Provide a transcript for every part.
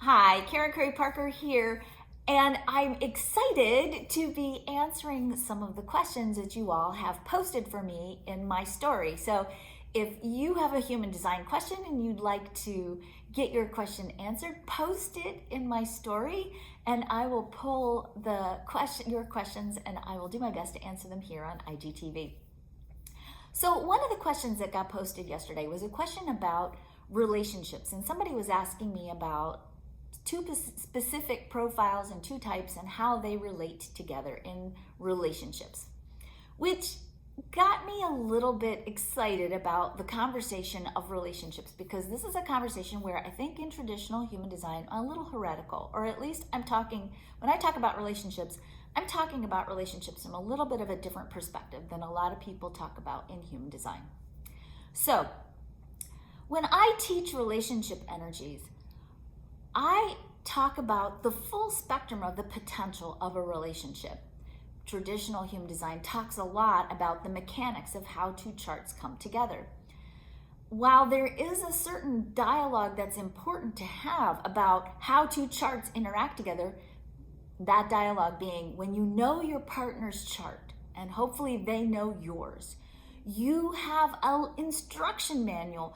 Hi, Karen Curry Parker here, and I'm excited to be answering some of the questions that you all have posted for me in my story. So if you have a human design question and you'd like to get your question answered, post it in my story and I will pull your questions and I will do my best to answer them here on IGTV. So one of the questions that got posted yesterday was a question about relationships, and somebody was asking me about two specific profiles and two types and how they relate together in relationships, which got me a little bit excited about the conversation of relationships, because this is a conversation where I think in traditional human design, a little heretical, or at least when I talk about relationships, I'm talking about relationships from a little bit of a different perspective than a lot of people talk about in human design. So when I teach relationship energies, I talk about the full spectrum of the potential of a relationship. Traditional human design talks a lot about the mechanics of how two charts come together. While there is a certain dialogue that's important to have about how two charts interact together, that dialogue being when you know your partner's chart, and hopefully they know yours, you have an instruction manual,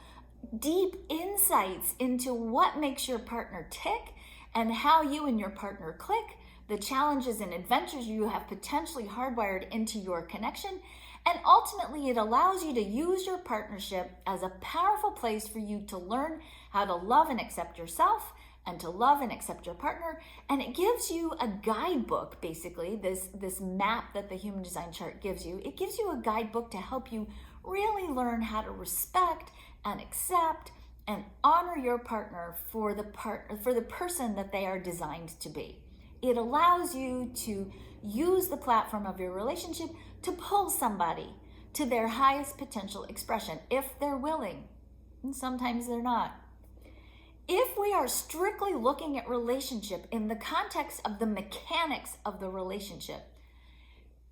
deep insights into what makes your partner tick and how you and your partner click, the challenges and adventures you have potentially hardwired into your connection, and ultimately it allows you to use your partnership as a powerful place for you to learn how to love and accept yourself and to love and accept your partner. And it gives you a guidebook, basically, this map that the human design chart gives you. It gives you a guidebook to help you really learn how to respect and accept and honor your partner for the person that they are designed to be. It allows you to use the platform of your relationship to pull somebody to their highest potential expression, if they're willing. And sometimes they're not. If we are strictly looking at relationship in the context of the mechanics of the relationship,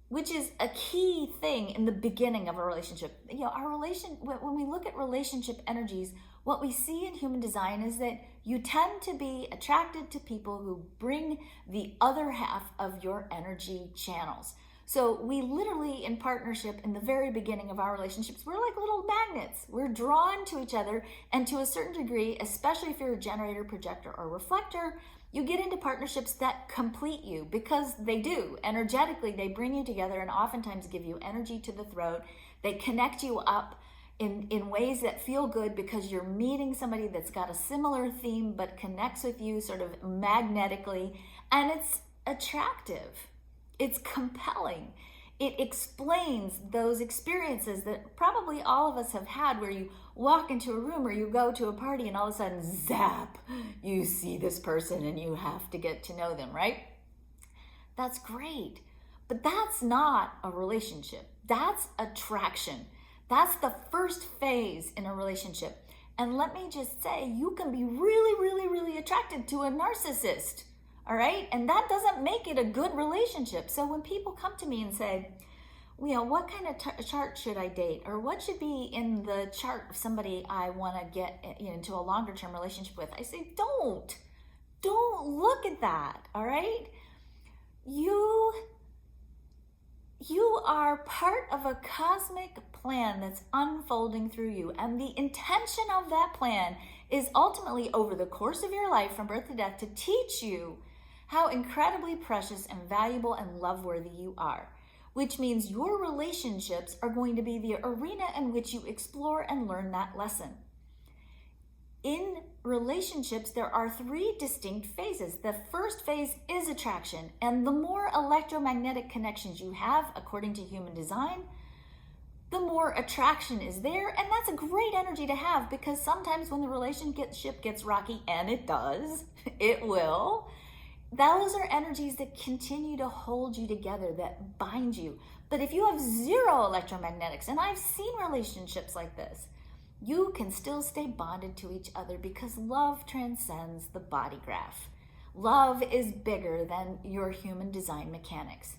which is a key thing in the beginning of a relationship. When we look at relationship energies, what we see in human design is that you tend to be attracted to people who bring the other half of your energy channels. So we literally, in partnership, in the very beginning of our relationships, we're like little magnets. We're drawn to each other, and to a certain degree, especially if you're a generator, projector, or reflector, you get into partnerships that complete you, because they do. Energetically, they bring you together and oftentimes give you energy to the throat. They connect you up in ways that feel good because you're meeting somebody that's got a similar theme but connects with you sort of magnetically, and it's attractive. It's compelling. It explains those experiences that probably all of us have had, where you walk into a room or you go to a party and all of a sudden, zap, you see this person and you have to get to know them, right? That's great. But that's not a relationship. That's attraction. That's the first phase in a relationship. And let me just say, you can be really, really, really attracted to a narcissist. All right. And that doesn't make it a good relationship. So when people come to me and say, what kind of chart should I date? Or what should be in the chart of somebody I want to get into a longer term relationship with? I say, don't look at that. All right. You are part of a cosmic plan that's unfolding through you. And the intention of that plan is ultimately, over the course of your life from birth to death, to teach you how incredibly precious and valuable and love-worthy you are, which means your relationships are going to be the arena in which you explore and learn that lesson. In relationships, there are three distinct phases. The first phase is attraction, and the more electromagnetic connections you have, according to human design, the more attraction is there, and that's a great energy to have, because sometimes when the relationship gets rocky, and it does, it will, those are energies that continue to hold you together, that bind you. But if you have zero electromagnetics, and I've seen relationships like this, you can still stay bonded to each other, because love transcends the body graph. Love is bigger than your human design mechanics.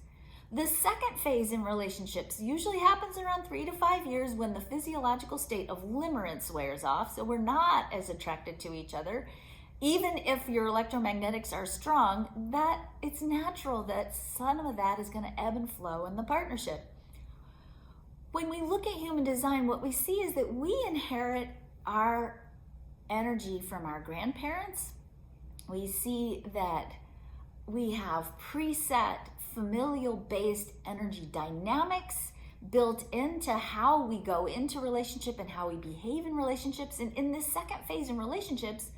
The second phase in relationships usually happens around 3 to 5 years, when the physiological state of limerence wears off, so we're not as attracted to each other. even if your electromagnetics are strong, that it's natural that some of that is going to ebb and flow in the partnership. When we look at human design, what we see is that we inherit our energy from our grandparents. We see that we have preset familial-based energy dynamics built into how we go into relationship and how we behave in relationships. And in this second phase in relationships,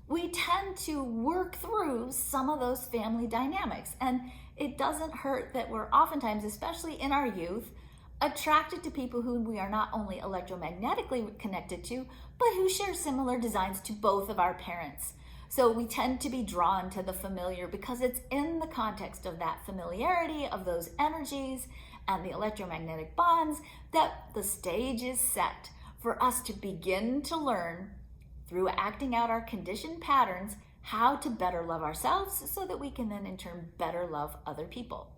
we tend to work through some of those family dynamics. And it doesn't hurt that we're oftentimes, especially in our youth, attracted to people who we are not only electromagnetically connected to, but who share similar designs to both of our parents. So we tend to be drawn to the familiar because it's in the context of that familiarity, of those energies and the electromagnetic bonds, that the stage is set for us to begin to learn through acting out our conditioned patterns how to better love ourselves so that we can then in turn better love other people.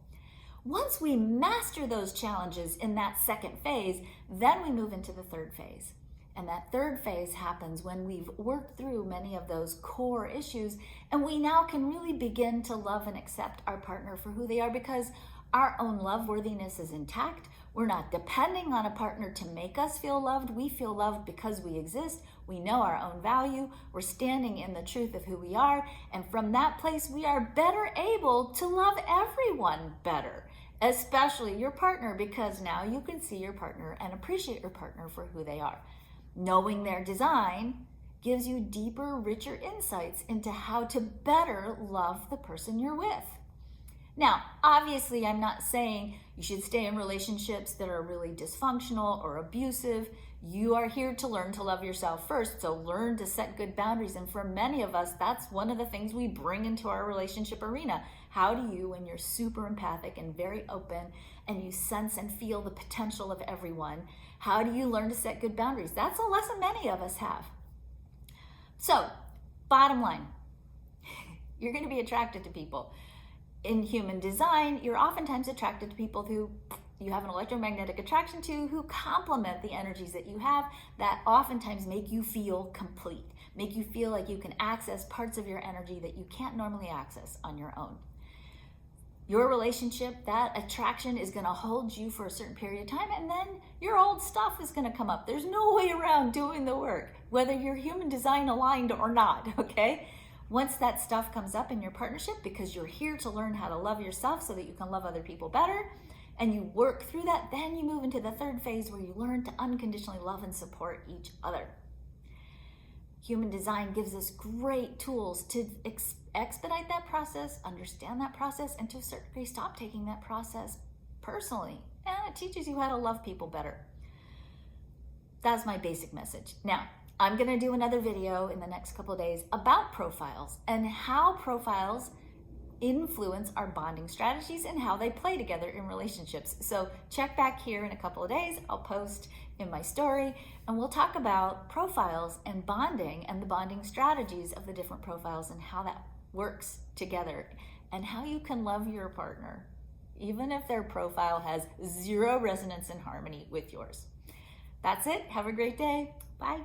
Once we master those challenges in that second phase, then we move into the third phase. And that third phase happens when we've worked through many of those core issues and we now can really begin to love and accept our partner for who they are because our own love worthiness is intact. We're not depending on a partner to make us feel loved. We feel loved because we exist. We know our own value. We're standing in the truth of who we are. And from that place, we are better able to love everyone better, especially your partner, because now you can see your partner and appreciate your partner for who they are. Knowing their design gives you deeper, richer insights into how to better love the person you're with. Now, obviously, I'm not saying you should stay in relationships that are really dysfunctional or abusive. You are here to learn to love yourself first, so learn to set good boundaries. And for many of us, that's one of the things we bring into our relationship arena. How do you, when you're super empathic and very open and you sense and feel the potential of everyone, how do you learn to set good boundaries? That's a lesson many of us have. So, bottom line, you're going to be attracted to people. In human design, you're oftentimes attracted to people who you have an electromagnetic attraction to, who complement the energies that you have, that oftentimes make you feel complete, make you feel like you can access parts of your energy that you can't normally access on your own. Your relationship, that attraction is going to hold you for a certain period of time, and then your old stuff is going to come up. There's no way around doing the work, whether you're human design aligned or not, okay? Once that stuff comes up in your partnership, because you're here to learn how to love yourself so that you can love other people better, and you work through that, then you move into the third phase where you learn to unconditionally love and support each other. Human design gives us great tools to expedite that process, understand that process, and to a certain degree stop taking that process personally. And it teaches you how to love people better. That's my basic message. Now, I'm going to do another video in the next couple of days about profiles and how profiles influence our bonding strategies and how they play together in relationships. So check back here in a couple of days. I'll post in my story and we'll talk about profiles and bonding and the bonding strategies of the different profiles and how that works together and how you can love your partner even if their profile has zero resonance and harmony with yours. That's it. Have a great day. Bye.